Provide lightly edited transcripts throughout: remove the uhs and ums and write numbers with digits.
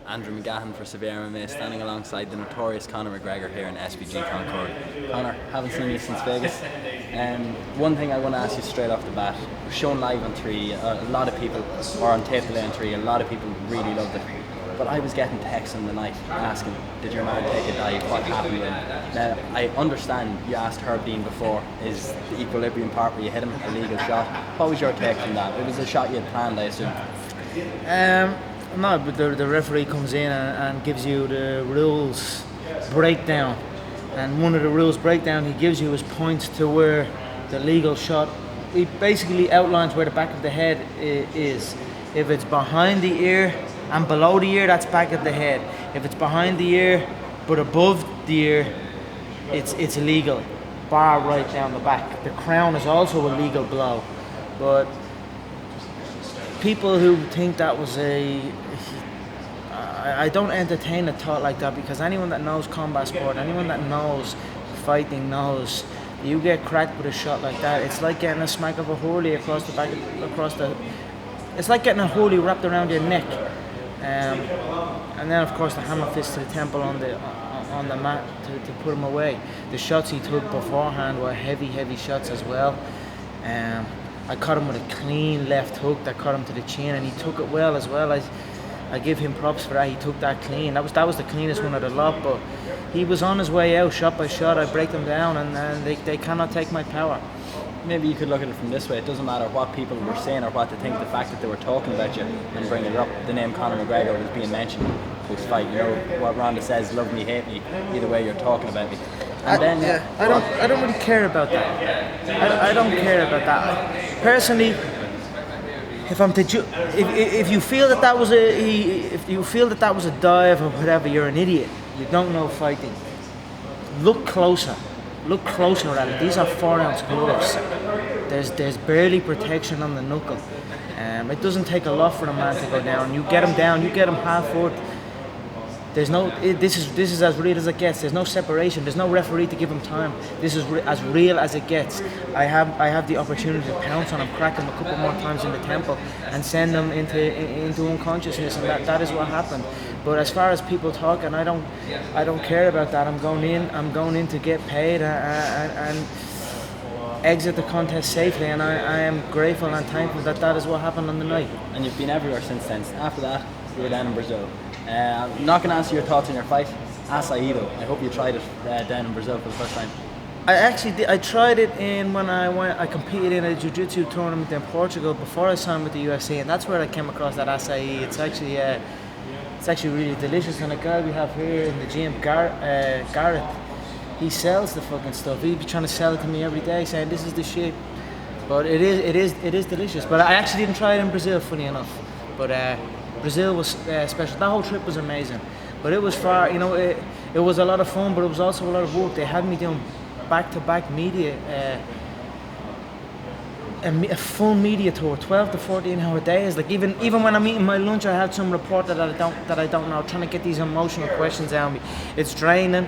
Andrew McGahan for SevereMMA, standing alongside the notorious Conor McGregor here in SBG Concord. Conor, haven't seen you since Vegas. One thing I want to ask you straight off the bat, it was shown live on 3, a lot of people, or on tape today on 3, a lot of people really loved it. But I was getting texts in the night asking, did your man take a dive? What happened with him? Now, I understand you asked Herb Dean before, is the equilibrium part where you hit him a legal shot? What was your take from that? It was a shot you had planned, I assume. No, but the referee comes in and gives you the rules breakdown. And one of the rules breakdown he gives you is points to where the legal shot. He basically outlines where the back of the head is. If it's behind the ear and below the ear, that's back of the head. If it's behind the ear but above the ear, it's illegal. Bar right down the back. The crown is also a legal blow. But people who think that was I don't entertain a thought like that, because anyone that knows combat sport, anyone that knows fighting knows you get cracked with a shot like that. It's like getting a smack of a hurley across the back, it's like getting a hurley wrapped around your neck. And then of course the hammer fist to the temple on the mat to put him away. The shots he took beforehand were heavy shots as well. I caught him with a clean left hook that caught him to the chin, and he took it well as well. I give him props for that. He took that clean. That was the cleanest one of the lot, but he was on his way out shot by shot. I break them down, and they cannot take my power. Maybe you could look at it from this way. It doesn't matter what people were saying or what they think. The fact that they were talking about you and bringing it up, the name Conor McGregor was being mentioned post-fight. You know what Ronda says: "Love me, hate me. Either way, you're talking about me." And I don't really care about that. I don't care about that. Personally, if you feel that that was a dive or whatever, you're an idiot. You don't know fighting. Look closer at it. These are 4-ounce gloves. There's barely protection on the knuckle. It doesn't take a lot for a man to go down. You get him down. You get him half foot. This is as real as it gets. There's no separation. There's no referee to give him time. This is as real as it gets. I have the opportunity to pounce on him, crack him a couple more times in the temple, and send him into unconsciousness. And that is what happened. But as far as people talking, I don't care about that. I'm going in to get paid and exit the contest safely. And I am grateful and thankful that is what happened on the night. And you've been everywhere since then. After that, you were down in Brazil. I'm not going to ask you your thoughts on your fight. Ask Aldo. I hope you tried it down in Brazil for the first time. I actually did. I tried it when I competed in a jiu-jitsu tournament in Portugal before I signed with the UFC, and that's where I came across that acai. It's actually really delicious. And a guy we have here in the gym, Gareth, he sells the fucking stuff. He'd be trying to sell it to me every day, saying this is the shit. But it is delicious. But I actually didn't try it in Brazil, funny enough. But Brazil was special. That whole trip was amazing, but it was far. It was a lot of fun, but it was also a lot of work. They had me doing back-to-back media, a full media tour, 12 to 14-hour days. Like even when I'm eating my lunch, I have some reporter that I don't know, trying to get these emotional questions out of me. It's draining,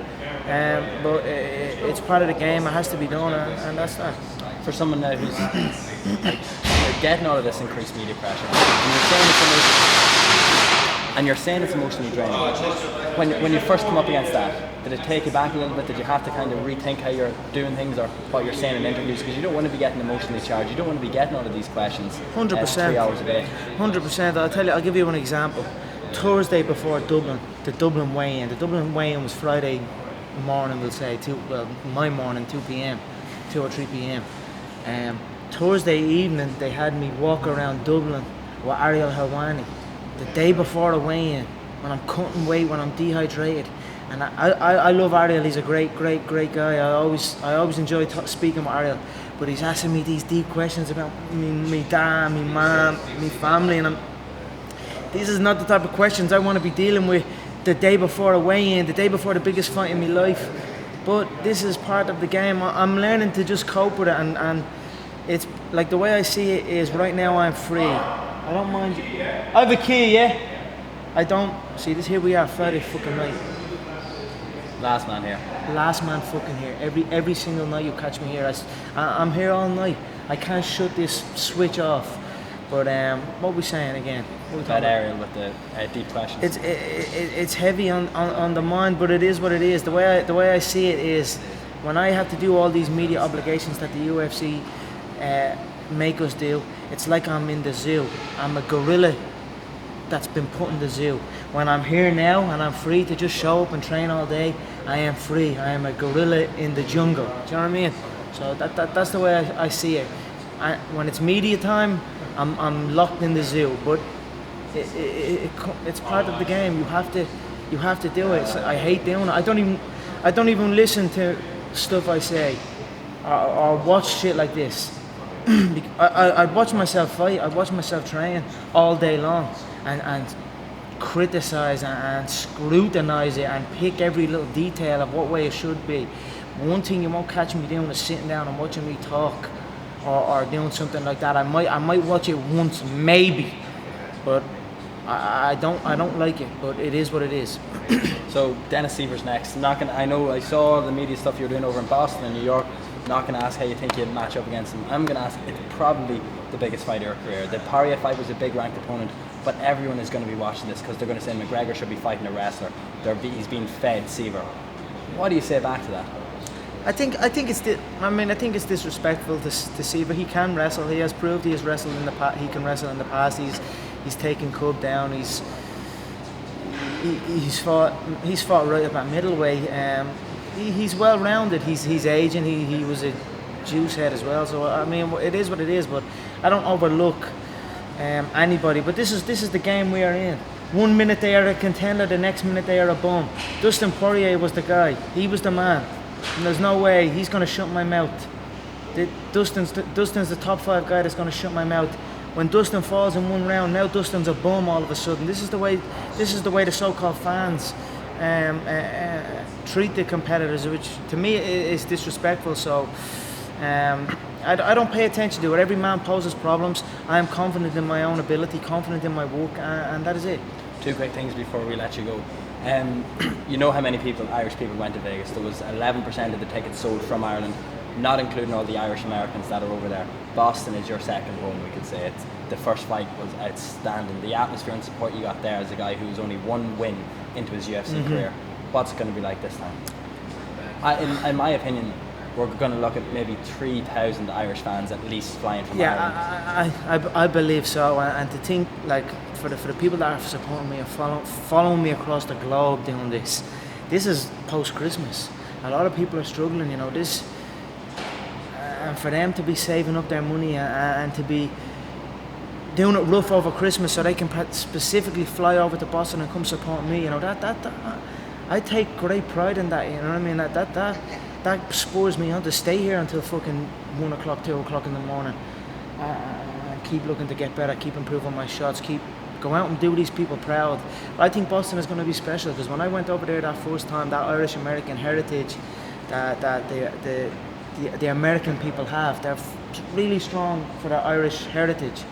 but it's part of the game. It has to be done, and that's that. For someone now who's getting all of this increased media pressure, and you're saying it's emotionally draining. When you first come up against that, did it take you back a little bit? Did you have to kind of rethink how you're doing things or what you're saying in interviews? Because you don't want to be getting emotionally charged. You don't want to be getting all of these questions 100%. 3 hours a day. 100%. I'll give you one example. Thursday before Dublin, the Dublin weigh-in. The Dublin weigh-in was Friday morning, we'll say, my morning, 2 p.m, 2 or 3 p.m. Thursday evening, they had me walk around Dublin with Ariel Helwani. The day before the weigh-in, when I'm cutting weight, when I'm dehydrated, and I love Ariel. He's a great guy. I always enjoy speaking with Ariel, but he's asking me these deep questions about me dad, me mom, me family, and these is not the type of questions I want to be dealing with the day before a weigh-in, the day before the biggest fight in my life. But this is part of the game. I'm learning to just cope with it, and it's like the way I see it is right now I'm free. I don't mind. I have a key, yeah? I don't. See, here we are, Friday fucking night. Last man here. Last man fucking here. Every single night you catch me here. I'm here all night. I can't shut this switch off. But what were we saying again? That Ariel with the deep questions. It's heavy on the mind, but it is what it is. The way I see it is, when I have to do all these media obligations that the UFC make us do, it's like I'm in the zoo. I'm a gorilla that's been put in the zoo. When I'm here now and I'm free to just show up and train all day, I am free. I am a gorilla in the jungle. Do you know what I mean? So that's the way I see it. When it's media time, I'm locked in the zoo. But it's part of the game. You have to do it. So I hate doing it. I don't even listen to stuff I say or watch shit like this. I watch myself fight. I watch myself train all day long and criticize and scrutinize it and pick every little detail of what way it should be. One thing you won't catch me doing is sitting down and watching me talk or doing something like that. I might watch it once maybe, but I don't like it. But it is what it is. So Dennis Siver's next. I know I saw the media stuff you were doing over in Boston and New York. Not going to ask how you think you'd match up against him. I'm going to ask, it's probably the biggest fight of your career. The Poirier fight was a big ranked opponent, but everyone is going to be watching this because they're going to say McGregor should be fighting a wrestler. He's being fed Siver. What do you say back to that? I think it's disrespectful to Siver. He can wrestle. He has proved he has wrestled in the past. He can wrestle in the past. He's taken Cub down. He's fought right up at middleweight. He's well rounded. He's aging. He was a juice head as well. So I mean, it is what it is. But I don't overlook anybody. But this is the game we are in. 1 minute they are a contender, the next minute they are a bum. Dustin Poirier was the guy. He was the man. And there's no way he's going to shut my mouth. Dustin's the top 5 guy that's going to shut my mouth. When Dustin falls in one round, now Dustin's a bum all of a sudden. This is the way the so-called fans treat the competitors, which to me is disrespectful. So I don't pay attention to it. Every man poses problems. I am confident in my own ability, confident in my work, and that is it. 2 quick things before we let you go. You know how many Irish people went to Vegas. There was 11% of the tickets sold from Ireland, not including all the Irish Americans that are over there. Boston is your second home, we could say. The first fight was outstanding. The atmosphere and support you got there as a guy who's only 1 win into his UFC career. What's it going to be like this time? In my opinion, we're going to look at maybe 3,000 Irish fans at least flying from Ireland. I believe so, and to think like for the people that are supporting me and following me across the globe doing this is post Christmas. A lot of people are struggling, this, and for them to be saving up their money and to be doing it rough over Christmas so they can specifically fly over to Boston and come support me. That I take great pride in that. You know what I mean? That spurs me on to stay here until fucking 1 o'clock, 2 o'clock in the morning. Keep looking to get better, keep improving my shots, keep go out and do these people proud. But I think Boston is going to be special because when I went over there that first time, that Irish American heritage that the American people have, they're really strong for their Irish heritage.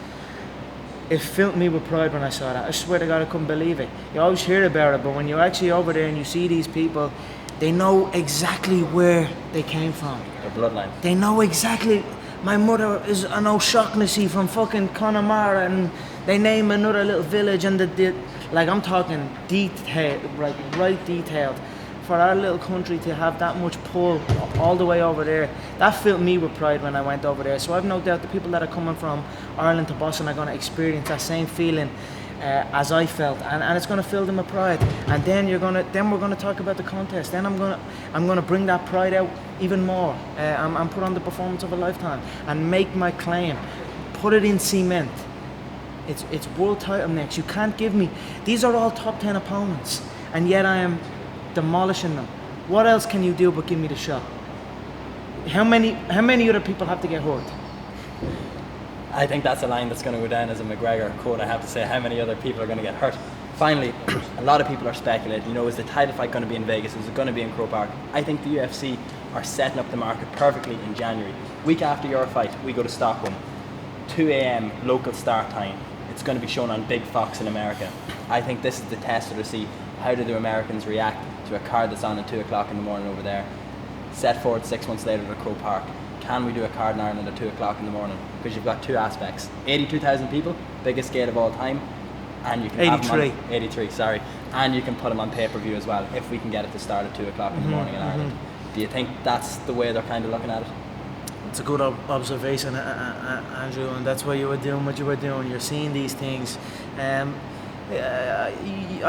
It filled me with pride when I saw that. I swear to God, I couldn't believe it. You always hear about it, but when you're actually over there and you see these people, they know exactly where they came from. Their bloodline. They know exactly. My mother is an O'Shaughnessy from fucking Connemara, and they name another little village, and like I'm talking detailed, right detailed. For our little country to have that much pull all the way over there, that filled me with pride when I went over there. So I've no doubt the people that are coming from Ireland to Boston are going to experience that same feeling as I felt, and it's going to fill them with pride. And then we're going to talk about the contest. Then I'm going to bring that pride out even more. I'm put on the performance of a lifetime and make my claim, put it in cement. It's world title next. You can't give me. These are all top 10 opponents, and yet I am demolishing them. What else can you do but give me the shot? How many other people have to get hurt? I think that's a line that's going to go down as a McGregor quote. I have to say, how many other people are going to get hurt? Finally, a lot of people are speculating, is the title fight going to be in Vegas? Is it going to be in Croke Park? I think the UFC are setting up the market perfectly in January. Week after your fight, we go to Stockholm. 2 a.m. local start time. It's going to be shown on Big Fox in America. I think this is the tester to see how do the Americans react to a card that's on at 2 o'clock in the morning over there. Set forward 6 months later to Croke Park. can we do a card in Ireland at 2 o'clock in the morning? Because you've got two aspects: 82,000 people, biggest gate of all time, and you can 83. have them on, 83, sorry, and you can put them on pay-per-view as well if we can get it to start at 2 o'clock in the morning in Ireland. Do you think that's the way they're kind of looking at it? It's a good observation, Andrew, and that's why you were doing what you were doing. You're seeing these things. I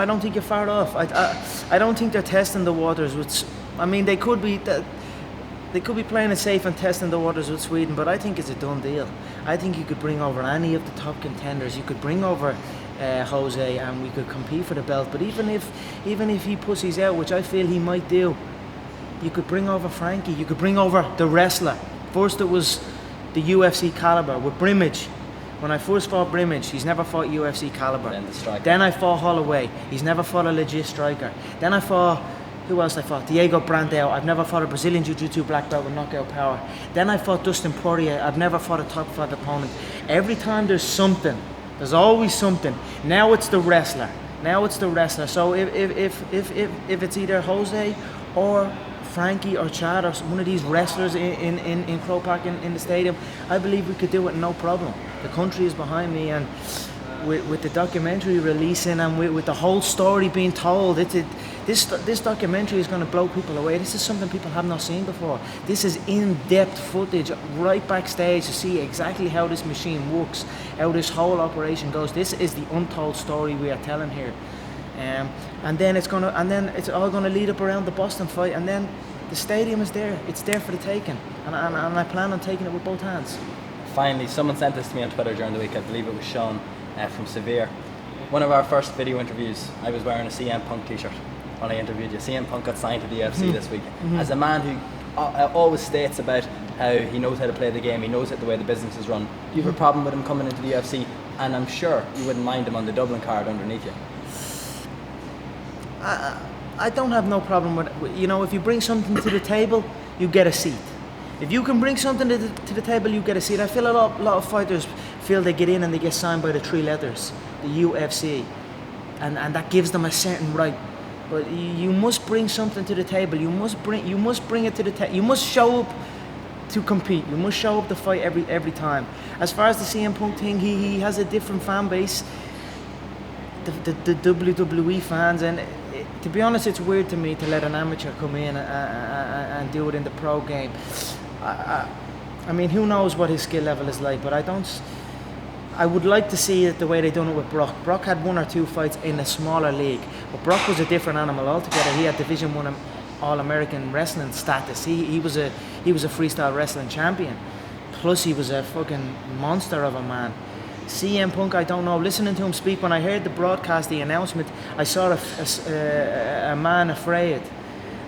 don't think you're far off. I don't think they're testing the waters with. I mean, they could be playing it safe and testing the waters with Sweden, but I think it's a done deal. I think you could bring over any of the top contenders. You could bring over Jose, and we could compete for the belt. But even if he pussies out, which I feel he might do, you could bring over Frankie. You could bring over the wrestler. First, it was the UFC caliber with Brimage. When I first fought Brimage, he's never fought UFC caliber. Then the striker. Then I fought Holloway. He's never fought a legit striker. Then I fought, who else I fought? Diego Brandao. I've never fought a Brazilian Jiu-Jitsu black belt with knockout power. Then I fought Dustin Poirier. I've never fought a top flight opponent. Every time there's something, there's always something. Now it's the wrestler. So if it's either Jose or Frankie or Chad or one of these wrestlers in Croke Park in the stadium, I believe we could do it no problem. The country is behind me, and with the documentary releasing and with the whole story being told, this documentary is going to blow people away. This is something people have not seen before. This is in-depth footage right backstage to see exactly how this machine works, how this whole operation goes. This is the untold story we are telling here. And then it's all gonna lead up around the Boston fight, and then the stadium is there. It's there for the taking, and I plan on taking it with both hands. Finally, someone sent this to me on Twitter during the week. I believe it was Sean from Siver. One of our first video interviews, I was wearing a CM Punk t-shirt when I interviewed you. CM Punk got signed to the UFC this week. As a man who always states about how he knows how to play the game, he knows the way the business is run, do you have a problem with him coming into the UFC? And I'm sure you wouldn't mind him on the Dublin card underneath you. I don't have no problem with it. You know, if you bring something to the table, you get a seat. If you can bring something to the table, you get a seat. I feel a lot of fighters feel they get in and they get signed by the three letters, the UFC, and that gives them a certain right. But you must bring something to the table. You must bring it to the table. You must show up to compete. You must show up to fight every time. As far as the CM Punk thing, he has a different fan base. The WWE fans, and to be honest, it's weird to me to let an amateur come in and do it in the pro game. I mean, who knows what his skill level is like, but I would like to see it the way they done it with Brock. Brock had one or two fights in a smaller league, but Brock was a different animal altogether. He had Division I All-American wrestling status. He was a freestyle wrestling champion. Plus, he was a fucking monster of a man. CM Punk, I don't know. Listening to him speak, when I heard the broadcast, the announcement, I saw a man afraid,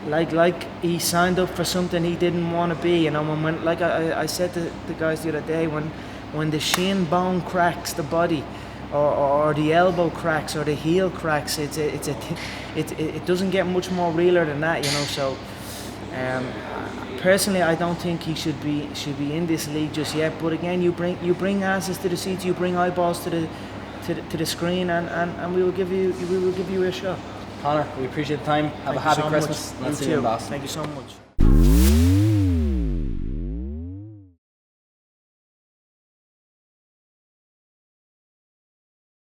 like he signed up for something he didn't want to be. You know, when like I said to the guys the other day, when the shin bone cracks the body, or the elbow cracks, or the heel cracks, it doesn't get much more realer than that. You know, so. Personally, I don't think he should be in this league just yet. But again, you bring asses to the seats, you bring eyeballs to the screen, and we will give you a shot. Conor, we appreciate the time. Have a happy Christmas. Thank you so much.